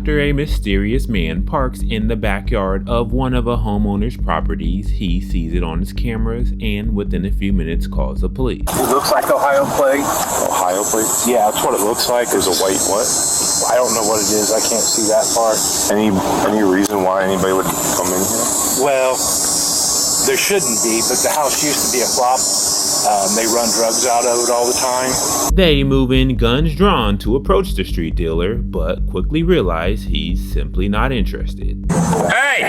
After a mysterious man parks in the backyard of one of a homeowner's properties, he sees it on his cameras and within a few minutes calls the police. It looks like Ohio plate. Ohio plate? Yeah, that's what it looks like. There's a white what? I don't know what it is. I can't see that far. Any reason why anybody would come in here? Well, there shouldn't be, but the house used to be a flop. They run drugs out of it all the time. They move in guns drawn to approach the street dealer, but quickly realize he's simply not interested. Hey!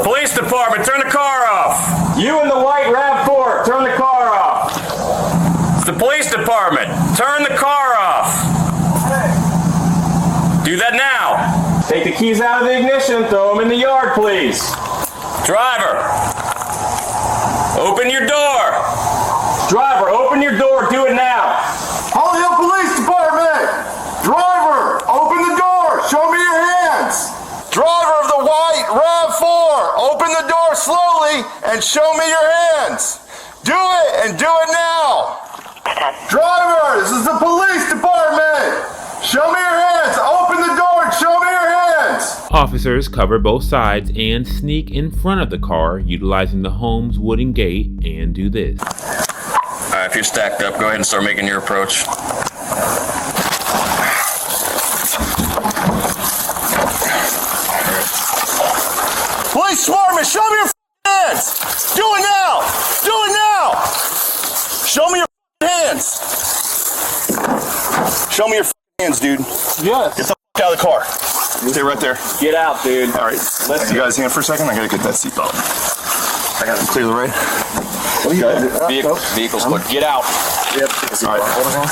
Police department, turn the car off! You in the white RAV4, turn the car off! It's the police department, turn the car off! Do that now! Take the keys out of the ignition, throw them in the yard, please. Driver! Open your door! Driver, open your door, do it now! Hollyhill Police Department! Driver, open the door, show me your hands! Driver of the white RAV4, open the door slowly and show me your hands! Do it and do it now! Driver, this is the police department! Show me your hands! Open the door and show me your hands! Officers cover both sides and sneak in front of the car, utilizing the home's wooden gate, and do this. Alright, if you're stacked up, go ahead and start making your approach. Police department, show me your hands! Do it now! Do it now! Show me your hands! Show me your hands, dude. Yes. Get the out of the car. Stay right there. Get out, dude. All right. Let's You guys hang for a second? I gotta get that seatbelt. I gotta clear the right. What do you got? Vehicle's clear. Get out. Yep. All right. Hold on.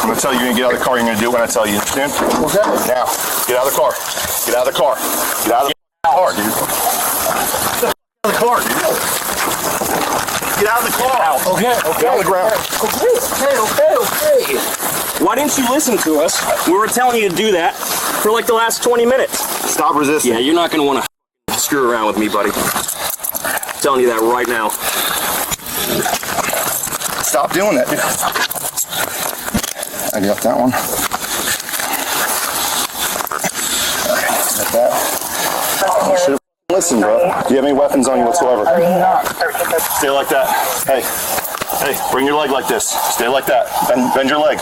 I'm gonna tell you, you're gonna get out of the car. You're gonna do it when I tell you. Understand? Okay. Now, get out of the car. Get out of the car. Get out of the car, dude. Get out of the car, dude. Get out of the car. Okay. Get on the ground. Okay. Why didn't you listen to us? We were telling you to do that for like the last 20 minutes. Stop resisting. Yeah, you're not gonna want to screw around with me, buddy. I'm telling you that right now. Stop doing that, dude. I got that one. Like that. You should have listened, bro. Do you have any weapons on you whatsoever? Stay like that. Hey, bring your leg like this. Stay like that. Bend your leg.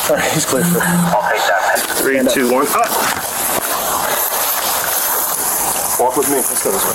All right, he's clear. I'll take that. 3, 2, 1. Up. Walk with me. Let's go this way.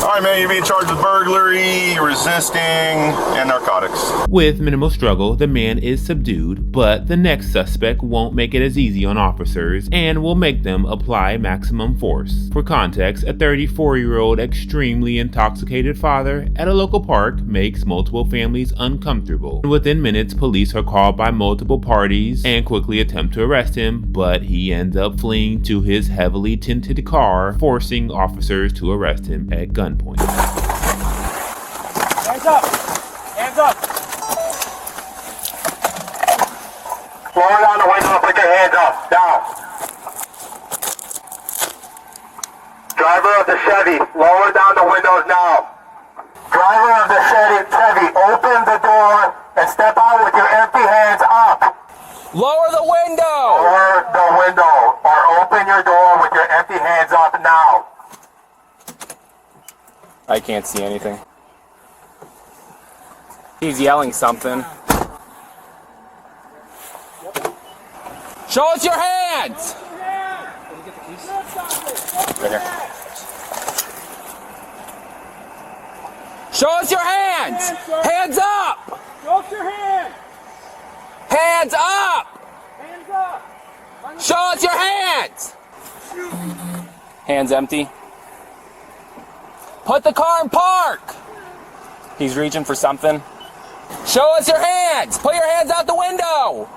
All right, man, you're being charged with burglary, resisting, and narcotics. With minimal struggle, the man is subdued, but the next suspect won't make it as easy on officers and will make them apply maximum force. For context, a 34-year-old extremely intoxicated father at a local park makes multiple families uncomfortable. Within minutes, police are called by multiple parties and quickly attempt to arrest him, but he ends up fleeing to his heavily tinted car, forcing officers to arrest him at gunpoint. Hands up! Hands up! Lower down the window and put your hands up. Down. Driver of the Chevy, lower down the windows now. Driver of the Chevy, open the door and step out with your empty hands up. Lower the window! Lower the window or open your door with your empty hands up now. I can't see anything. He's yelling something. Show us your hands! Right here. Show us your hands! Hands up! Show us your hands! Hands up! Hands up! Show us your hands! Hands empty. Put the car in park! He's reaching for something. Show us your hands! Put your hands out the window!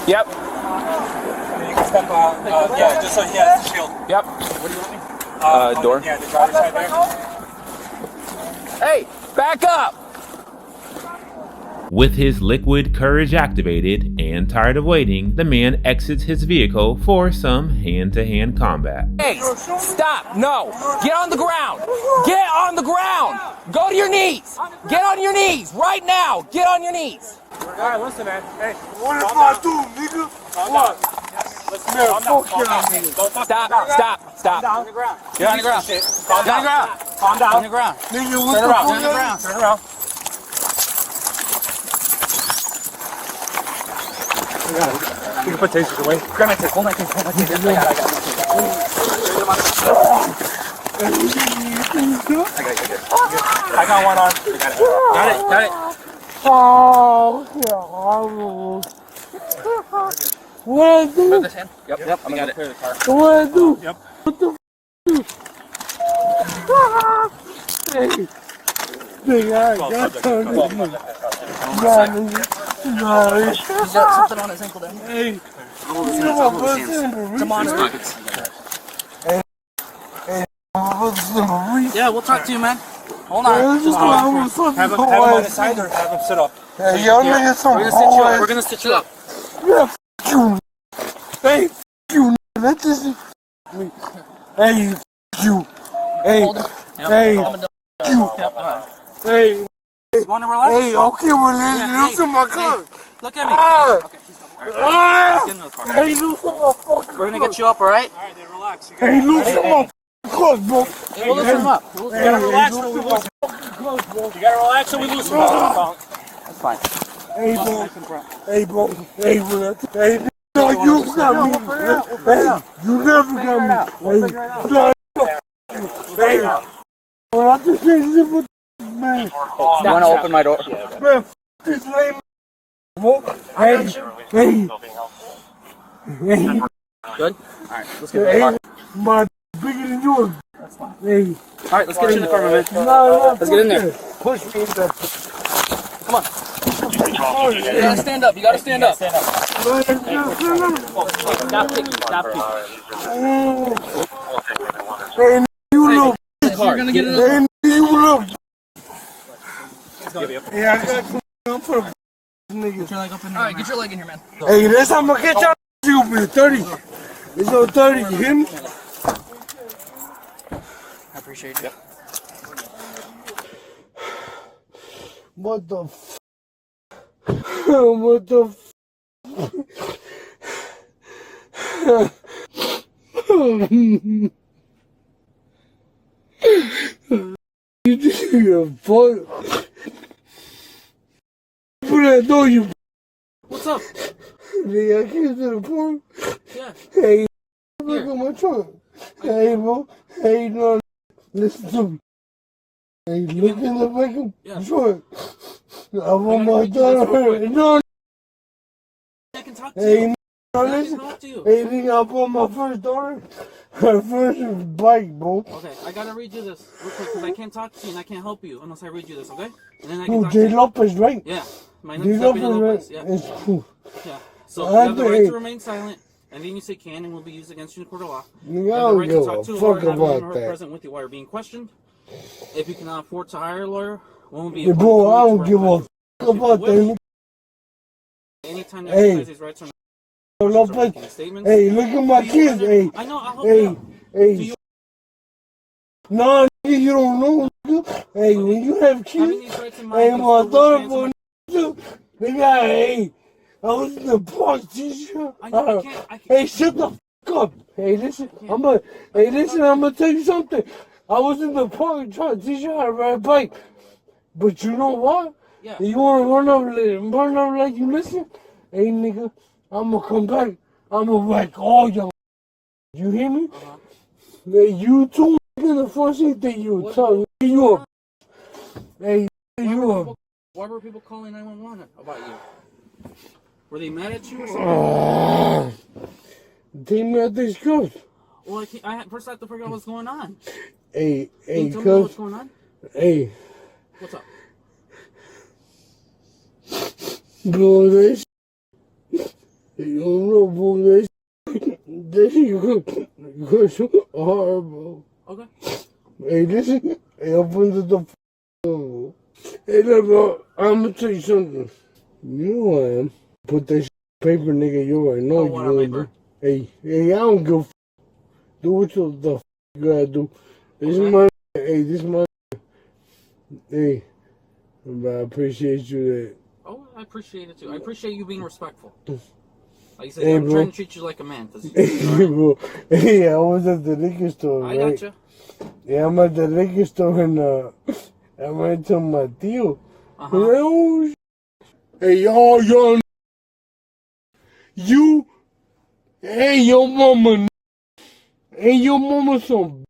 Yep. You can step out. Yeah, just so he has the shield. Yep. What do you want? Door. Yeah, the driver's side there. Hey, back up! With his liquid courage activated and tired of waiting, the man exits his vehicle for some hand-to-hand combat. Hey, stop! No! Get on the ground! Go to your knees. Get on your knees right now. Get on your knees. All right, listen, man. Hey, What if I do, nigga? What? listen, Man, calm down. fuck Calm y'all, down. nigga. Don't fuck Stop, down. stop, stop. Down on the ground. Get on the ground. Calm Get on the down. ground. Calm down. On the ground. Nigga, what Turn the around. fuck? Turn around. Turn around. You can put tasers away. Grab my taser. Hold my taser. Hold my taser. I got it. I got one arm. Got it. Oh, God. What I do? Put this in. Yep, I got it. What I do? Yep. What the Hey. Nigga, I got something. He's got something on his ankle there. Hey. Come on his pockets. Yeah, we'll talk to you, man. Hold on. Have him on his side or have him sit up. Hey, y'all niggas some We're gonna stitch you up. Yeah, f*** you. Hey, f*** you. Let this. Hey, f*** you. Hey, hey, f*** you. Hey, You wanna relax? hey, okay, well, then loosen my gun. Look at me. Get in the car. Hey, loosen my fucking We're gonna get you up, alright? All right, then relax. Hey, loosen my fucking bro. Hey, we'll loosen him up. You gotta relax till we lose him. You gotta relax till we lose him. That's fine. Hey, bro. Hey, bro. Hey, bro. Hey, no, you got me. Hey, you never got me. Hey, when I just say this, man. You wanna open my door? Man, f*** this lame. Hey, hey. Hey. Good? Alright, let's get in the car. Hey, my bigger than yours. That's fine. Hey. Alright, let's get in the car, my man. No, Let's get in there. Push me in there. Come on. You gotta stand up. You gotta stand up. Stop kicking. Stop kicking. Hey, you little. You're gonna get in the Hey, you little. Yeah, I got some for the niggas. Alright, get your leg in here, man. Hey, this time I'm gonna get y'all. You be 30. It's on 30. You hear me? I appreciate it. What the f? What the f? You just a fuck. Put that door, you. What's up? Nigga, I came to the park. Yeah. Hey, look at my trunk. Hey, bro. Hey, no. Listen to me. Hey, look in the back of the trunk. I want my daughter. No. I can talk to Hey, you. no, I can listen. talk to you. Hey, nigga, I bought my first daughter. Her first bike, bro. Okay, I gotta read you this real quick because I can't talk to you and I can't help you unless I read you this, okay? And then I can Who, talk to J. you. Lopez, right? Yeah. My J. name's Lopez, Deputy Lopez. right? Yeah. It's cool. Yeah. So I you have the right think- to remain silent. Anything you say can and will be used against you in court of law. Nigga, You I have the don't right to give talk a to a fuck lawyer, have a about lawyer that. present with you while you're being questioned. If you cannot afford to hire a lawyer, one will be Yeah, bro, I don't give a fuck about that. Anytime you Hey. exercise these rights or Lopez. making statements. Hey, look at my kids. Hey, I know, I'll help hey, you out. hey. Do you- No, nigga, you don't know. Nigga. Hey, when you have Having kids, these rights in mind, hey, you my still daughter, wish boy, handsome- nigga, hey, I was in the park, teacher. I know, I can't. Hey, shut the fuck up. Hey, listen, I'm gonna tell you something. I was in the park trying to teach you how to ride a bike. But you know what? Yeah. You wanna run up like you listen? Hey, nigga, I'm gonna come back. I'm gonna whack all y'all. You hear me? Hey, you too, nigga, the first thing you were talking. You a. Hey, you a. Why were people calling 911 about you? Were they mad at you or something? Take me out these cups. Well, first I have to figure out what's going on. Hey, Can hey, you tell me what's cuz. going on? Hey, What's up? bro, this. You don't know, bro, this. This is horrible. Okay. Hey, listen. Hey, open the door. Hey, look, bro, I'm gonna tell you something. You know who I am. Put that paper, nigga, you already know what you paper? do. Hey, I don't give a do what the f you gotta do. This is my, hey, this is my, Hey, I appreciate you. Oh, I appreciate it too. I appreciate you being respectful. Like you said, Hey, I'm bro. trying to treat you like a man. Hey, bro. Hey, I was at the liquor store, I right? gotcha. Yeah, I'm at the liquor store and I went to my tío. Uh-huh. Oh, hey, y'all, you, hey, your mama, hey, your mama, some,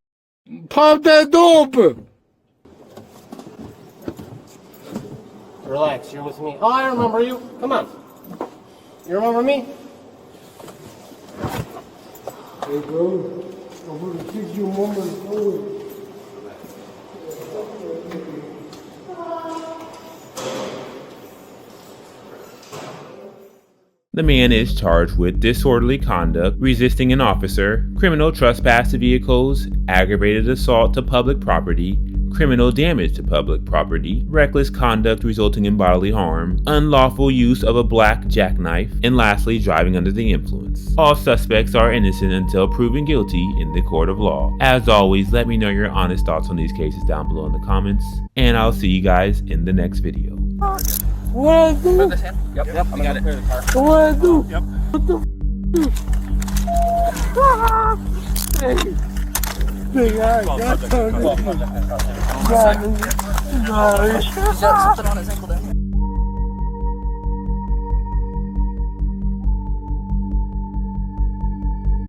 pop that door open. Relax, you're with me. Oh, I remember you. Come on. You remember me? Hey, bro, I'm gonna kick your mama's door. The man is charged with disorderly conduct, resisting an officer, criminal trespass to vehicles, aggravated assault to public property, criminal damage to public property, reckless conduct resulting in bodily harm, unlawful use of a black jackknife, and lastly, driving under the influence. All suspects are innocent until proven guilty in the court of law. As always, let me know your honest thoughts on these cases down below in the comments, and I'll see you guys in the next video. What I do? Put this hand. Yep, we got it. What I do? Yep. What the Hey, big eye, got Something on his ankle.